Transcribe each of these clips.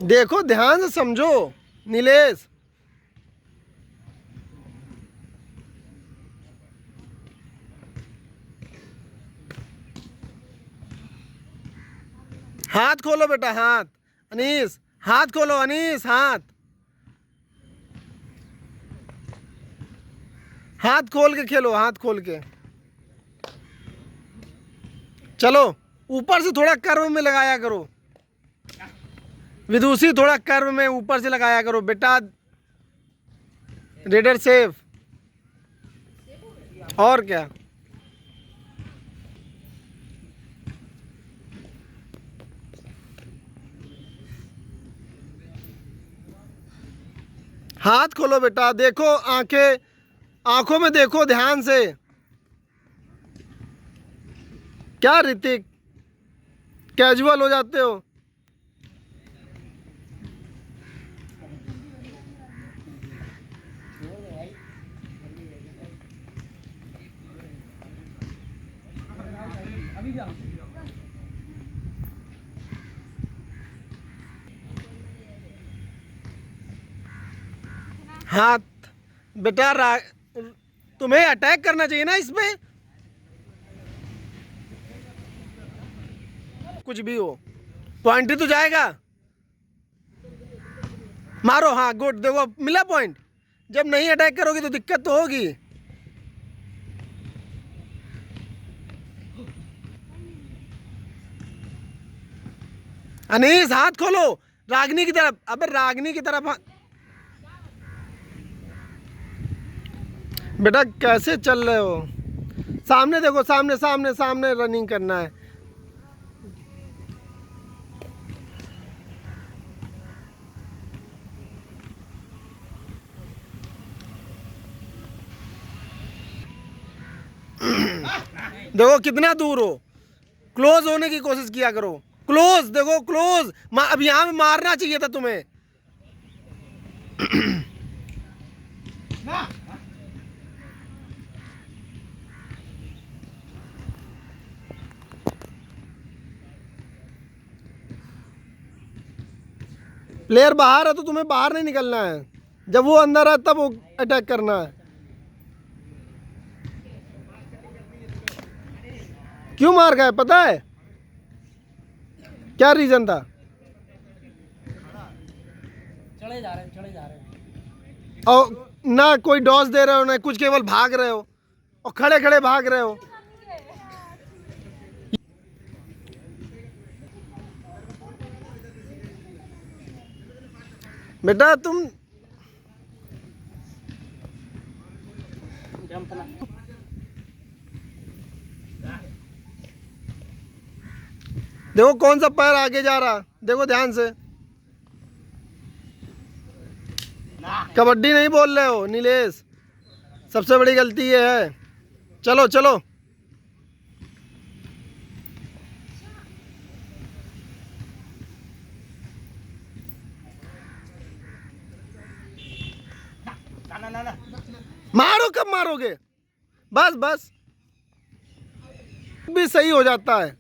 देखो ध्यान से समझो नीलेश। हाथ खोलो बेटा, हाथ। अनीस हाथ खोलो, अनीस हाथ। हाथ खोल के खेलो, हाथ खोल के। चलो ऊपर से थोड़ा कर्व में लगाया करो विदुषी, थोड़ा कर्व में ऊपर से लगाया करो बेटा। Raider safe. और क्या। हाथ खोलो बेटा, देखो आंखें, आंखों में देखो ध्यान से। क्या ऋतिक, कैजुअल हो जाते हो। हाथ बेटा तुम्हें अटैक करना चाहिए ना इस पे। कुछ भी हो, पॉइंट ही तो जाएगा। मारो, हाँ गुड, देखो मिला पॉइंट। जब नहीं अटैक करोगी तो दिक्कत तो होगी। अनीस हाथ खोलो, रागनी की तरफ। अबे रागनी की तरफ बेटा कैसे चल रहे हो। सामने देखो, सामने सामने सामने रनिंग करना है। देखो कितना दूर हो, क्लोज होने की कोशिश किया करो। क्लोज देखो, क्लोज। अब यहां में मारना चाहिए था तुम्हें। प्लेयर बाहर है तो तुम्हें बाहर नहीं निकलना है, जब वो अंदर है तब वो अटैक करना है। क्यों मार गए पता है, क्या रीजन था। चले जा रहे हैं, चले जा रहे हैं। और ना कोई डॉस दे रहे हो ना कुछ, केवल भाग रहे हो और खड़े खड़े भाग रहे हो। बेटा तुम देखो कौन सा पैर आगे जा रहा, देखो ध्यान से। कबड्डी नहीं बोल रहे हो नीलेश, सबसे बड़ी गलती ये है। चलो चलो। मारो, कब मारोगे। बस बस, भी सही हो जाता है।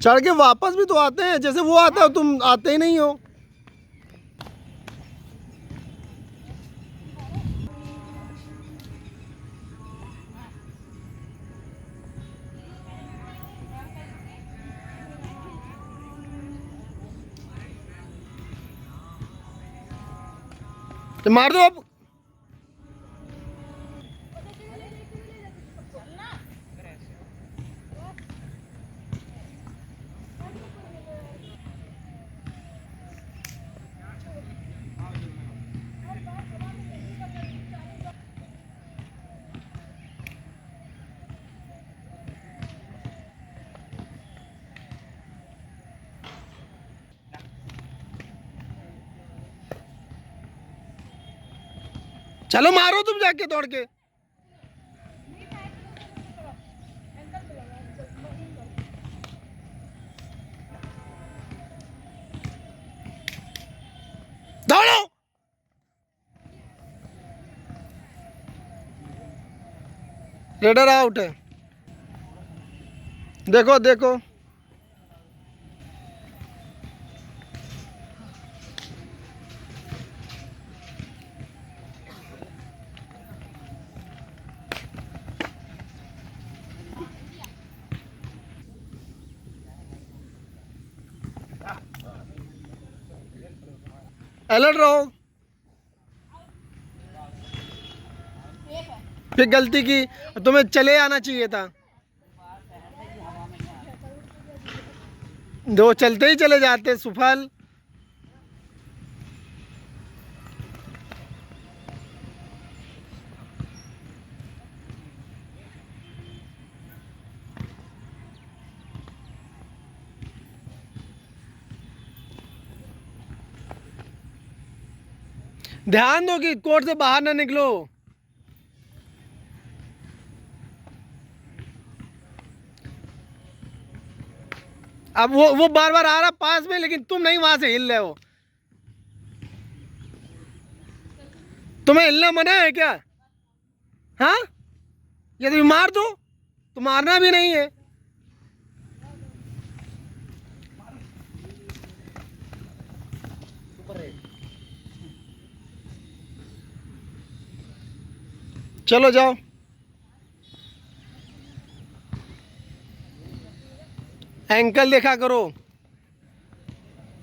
चढ़ के वापस भी तो आते हैं, जैसे वो आता है तुम आते ही नहीं हो। तो मार दो अब। चलो मारो तुम जाके तोड़ के। दौड़ो। रेडर आउट है। देखो देखो अलर्ट रहो। फिर गलती की, तुम्हें चले आना चाहिए था। दो चलते ही चले जाते सुफल। ध्यान दो कि कोर्ट से बाहर ना निकलो। अब वो बार बार आ रहा पास में, लेकिन तुम नहीं वहां से हिल रहे हो। तुम्हें हिलना मना है क्या? हाँ, यदि मार दो तो मारना भी नहीं है। चलो जाओ। एंकल देखा करो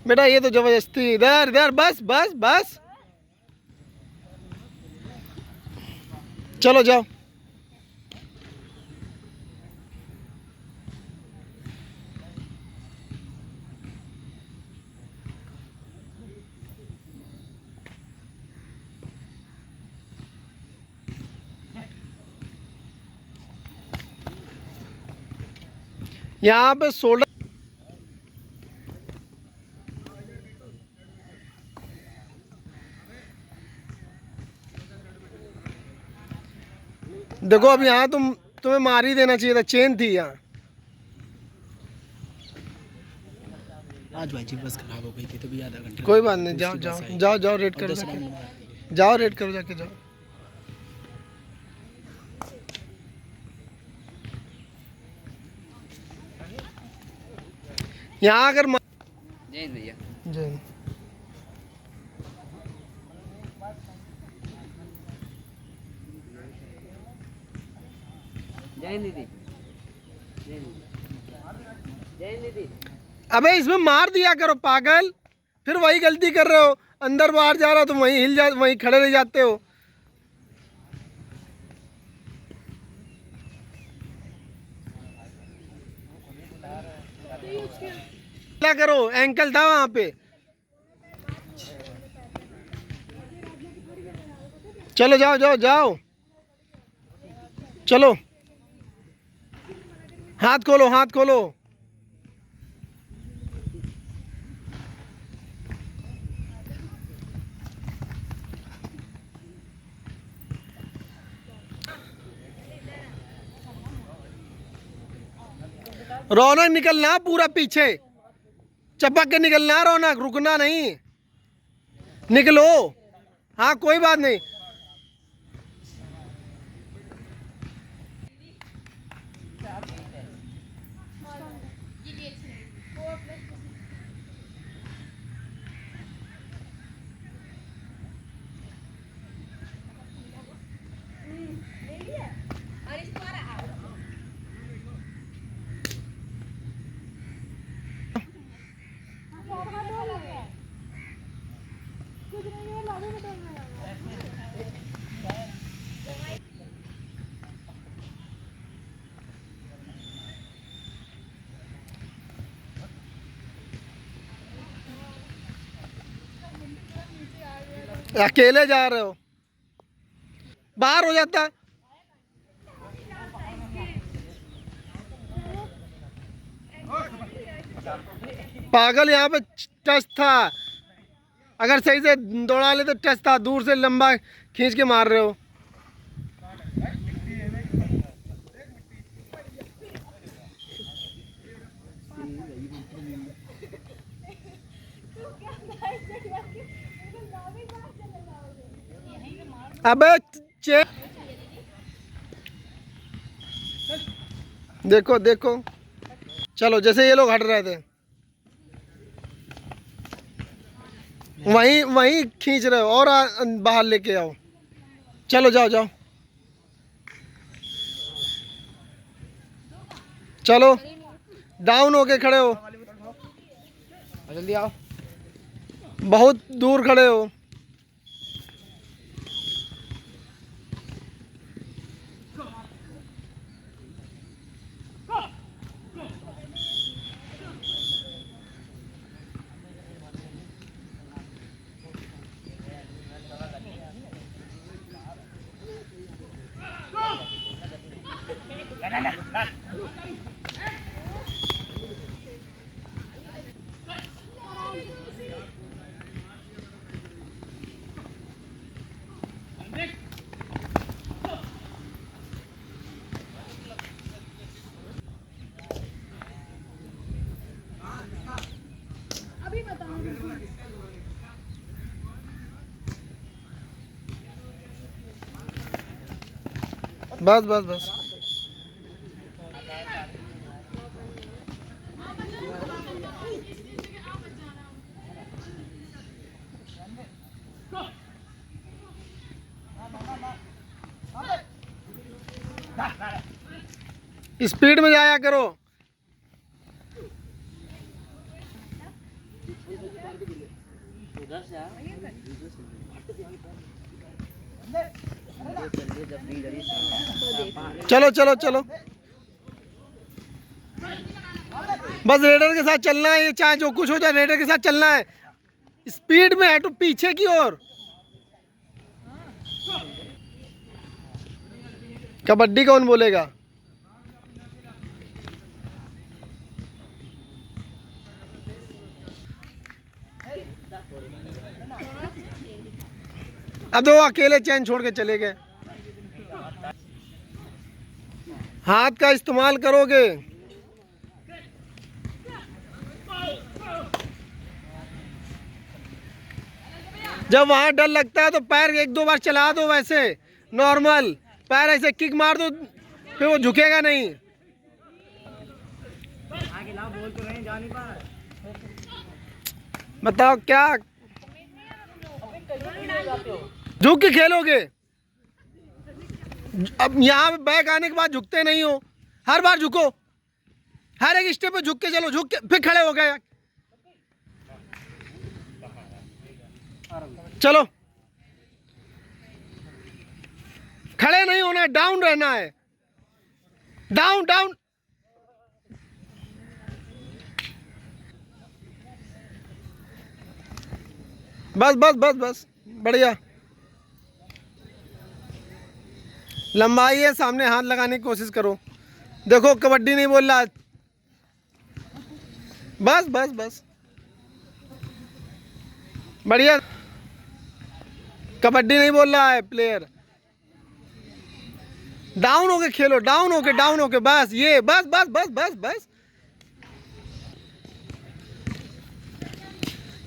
बेटा, ये तो जबरदस्ती। इधर इधर, बस बस बस। चलो जाओ। यहाँ पे शोल्डर, देखो अब यहाँ तुम्हें मार ही देना चाहिए था, चेन थी यहाँ। आज भाई जी बस खराब हो गई थी तो भी आधा घंटा। कोई बात नहीं, जाओ जाओ जाओ जाओ, रेड करो जाके, जाओ रेड करो जाके, जाओ। यहाँ अगर जय हिंद भैया। जय हिंद। जय हिंद दीदी। जय हिंद। जय हिंद दीदी। अबे इसमें मार दिया करो पागल, फिर वही गलती कर रहे हो। अंदर बाहर जा रहा हो तुम वहीं हिल जा, वहीं खड़े रह जाते हो। क्या करो, एंकल था वहां पे। चलो जाओ जाओ जाओ, चलो हाथ खोलो, हाथ खोलो। रौनक निकलना पूरा पीछे, चपक के निकलना रौनक, रुकना नहीं। निकलो। हाँ कोई बात नहीं। अकेले जा रहे हो, बाहर हो जाता। पागल, यहाँ पे टच था। अगर सही से दौड़ा ले तो टच था, दूर से लंबा खींच के मार रहे हो। अबे चे देखो देखो, चलो जैसे ये लोग हट रहे थे वहीं वहीं खींच रहे हो, और बाहर लेके आओ। चलो जाओ जाओ, चलो डाउन होके खड़े हो, जल्दी आओ। बहुत दूर खड़े हो। बस बस बस, स्पीड में जाया करो। उधर से आ। चलो चलो चलो, बस रेडर के साथ चलना है, ये चाहे जो कुछ हो जाए रेडर के साथ चलना है। स्पीड में है तो पीछे की ओर। कबड्डी कौन बोलेगा? अब तो अकेले चैन छोड़ के चले गए। हाथ का इस्तेमाल करोगे। जब वहां डर लगता है तो पैर एक दो बार चला दो, वैसे नॉर्मल पैर ऐसे किक मार दो, फिर वो झुकेगा नहीं। बताओ क्या झुक के खेलोगे? अब यहाँ पे बैक आने के बाद झुकते नहीं हो, हर बार झुको, हर एक स्टेप पे झुक के चलो, झुक के फिर खड़े हो गए। चलो खड़े नहीं होना है, डाउन रहना है, डाउन डाउन। बस बस बस बस, बढ़िया। लंबाई है, सामने हाथ लगाने की कोशिश करो। देखो कबड्डी नहीं बोल रहा, बस बस बस, बढ़िया। कबड्डी नहीं बोल रहा है प्लेयर, डाउन होके खेलो, डाउन होके बस, ये बस बस बस बस बस।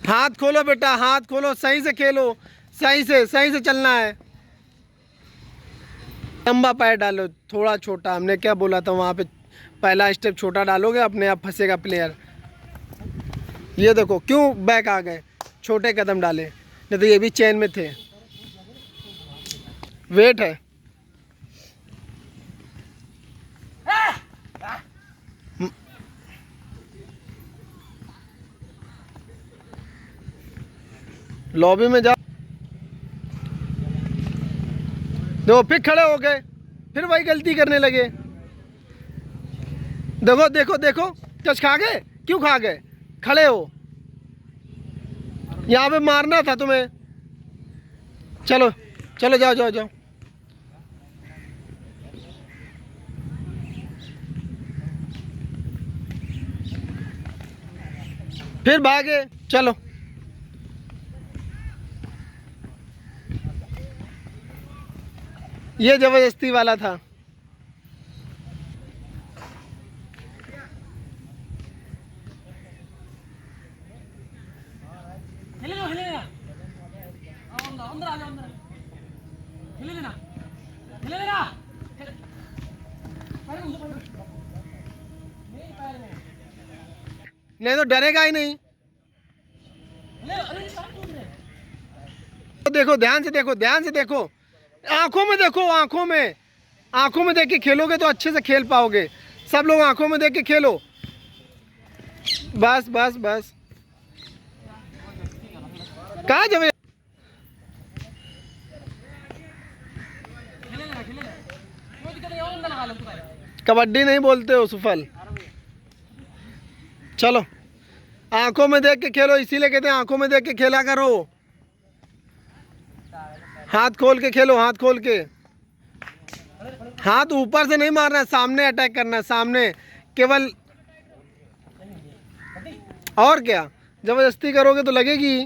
हाथ खोलो बेटा, हाथ खोलो, सही से खेलो, सही से चलना है। लंबा पैर डालो, थोड़ा छोटा, हमने क्या बोला था वहाँ पे, पहला स्टेप छोटा डालोगे अपने आप फंसेगा प्लेयर। ये देखो क्यों बैक आ गए, छोटे कदम डाले, नहीं तो ये भी चेन में थे। वेट है, लॉबी में जा, देखो फिर खड़े हो गए, फिर वही गलती करने लगे। देखो देखो देखो, टच खा गए, क्यों खा गए? खड़े हो, यहाँ पे मारना था तुम्हें। चलो चलो, जाओ जाओ जाओ। फिर भागे, चलो। ये जबरदस्ती वाला था। नहीं तो डरेगा ही नहीं। तो देखो, ध्यान से देखो, ध्यान से देखो, आंखों में देखो, आंखों में, आंखों में देख के खेलोगे तो अच्छे से खेल पाओगे। सब लोग आंखों में देख के खेलो। बस बस बस। कहाँ जब कबड्डी नहीं बोलते हो सुफल। चलो, आंखों में देख के खेलो, इसीलिए कहते हैं आंखों में देख के खेला करो। हाथ खोल के खेलो, हाथ खोल के। हाथ ऊपर से नहीं मारना है, सामने अटैक करना है, सामने केवल। और क्या, जबरदस्ती करोगे तो लगेगी।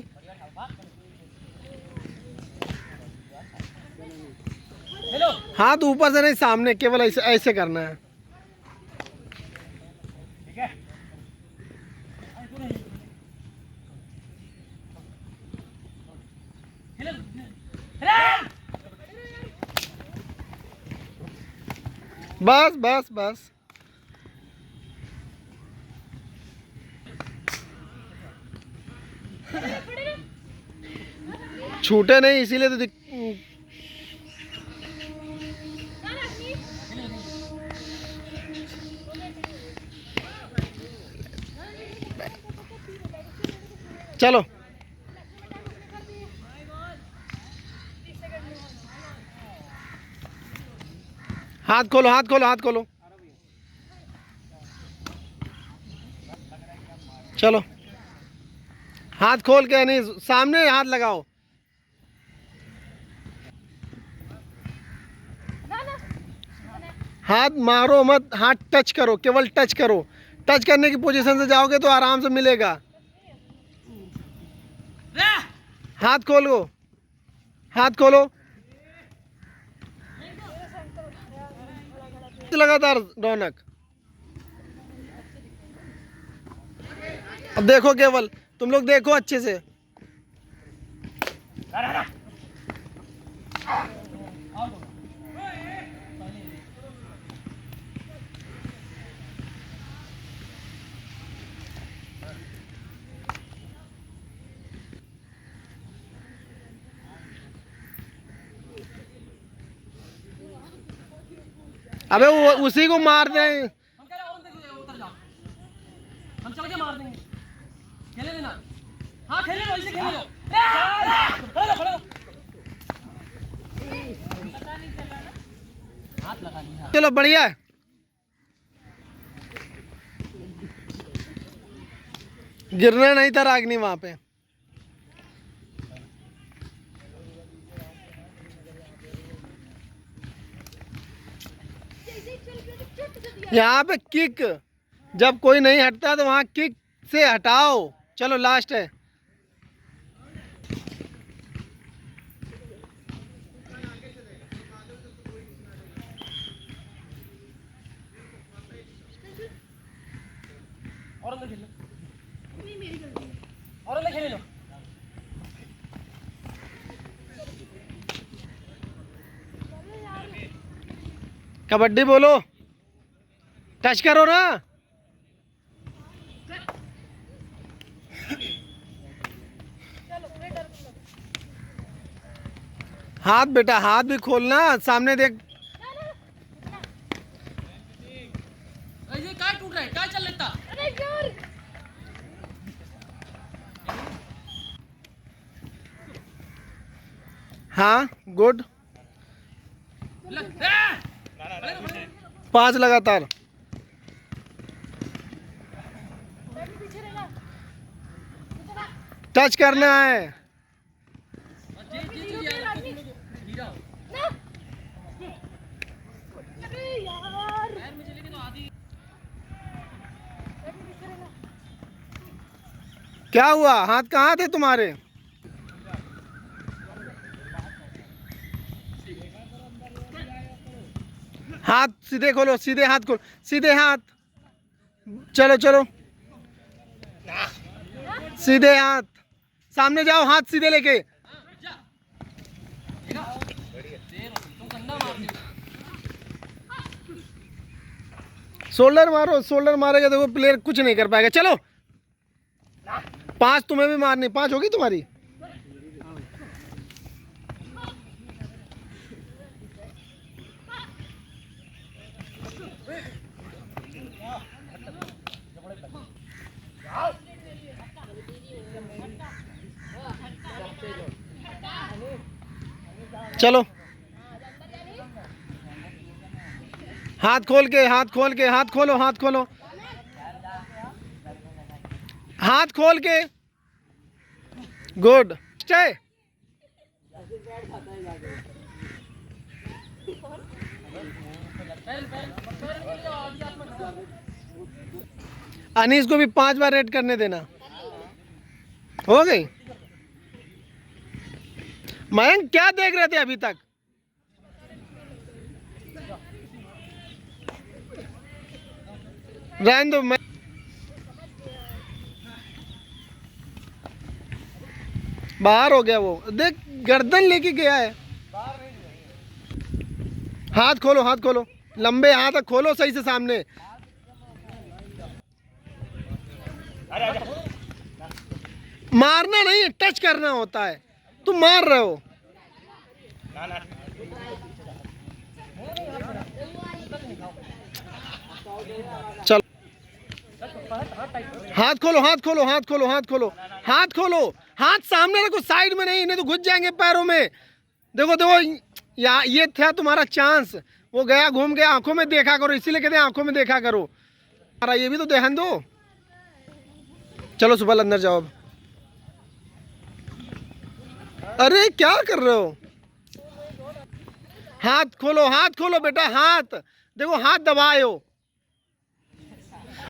हाथ ऊपर से नहीं, सामने, केवल ऐसे ऐसे करना है। बस बस बस। छूटे नहीं, इसीलिए तो चलो, हाथ खोलो, हाथ खोलो, हाथ खोलो। चलो, हाथ खोल के नहीं, सामने हाथ लगाओ। हाथ मारो मत, हाथ टच करो, केवल टच करो। टच करने की पोजीशन से जाओगे तो आराम से मिलेगा। हाथ खोलो, हाथ खोलो। लगातार रौनक। अब देखो, केवल तुम लोग देखो अच्छे से। अबे वो उसी को मार दे। हम चल के मार देंगे, खेले देना। हाँ खेले लो, इसे खेले लो। हाथ लगा लिया। चलो, बढ़िया है। गिरना नहीं था रागनी वहां पे। यहाँ पे किक, जब कोई नहीं हटता तो वहाँ किक से हटाओ। चलो, लास्ट है। और अंदर खेल लो, और अंदर खेले लो। कबड्डी बोलो, टच करो ना। हाथ बेटा, हाथ भी खोलना, सामने देख। ये काय टूट रहा है, काय चल लेता। हाँ, गुड। 5 लगातार। टच करना है। क्या हुआ, हाथ कहाँ थे तुम्हारे? हाथ सीधे खोलो, सीधे हाथ खोलो, सीधे हाथ, चलो चलो, सीधे हाथ, सामने जाओ, हाथ सीधे लेके। तुम कंधा मार दी। शोल्डर मारो, शोल्डर मारेगा देखो प्लेयर कुछ नहीं कर पाएगा। चलो 5 तुम्हें भी मारनी, 5 होगी तुम्हारी। चलो हाथ खोल के, हाथ खोल के, हाथ खोलो, हाथ खोलो, हाथ खोल के, गुड। स्टे, अनीस को भी 5 बार रेड करने देना। हो गई। मयंक क्या देख रहे थे अभी तक? रहने दो, मैं बाहर हो गया वो, देख गर्दन लेके गया है। हाथ खोलो, हाथ खोलो, लंबे हाथ खोलो सही से सामने। मारना नहीं, टच करना होता है। तुम मार रहे हो। चलो हाथ खोलो, हाथ खोलो, हाथ खोलो, हाथ खोलो, हाथ खोलो, हाथ सामने रखो, साइड में नहीं, नहीं तो घुस जाएंगे पैरों में। देखो देखो, ये था तुम्हारा चांस, वो गया घूम गया। आंखों में देखा करो, इसीलिए कहते हैं आंखों में देखा करो। अरे ये भी तो ध्यान दो। चलो सुबह अंदर जाओ अब। अरे क्या कर रहे हो? हाथ खोलो, हाथ खोलो बेटा, हाथ देखो, हाथ दबाए हो।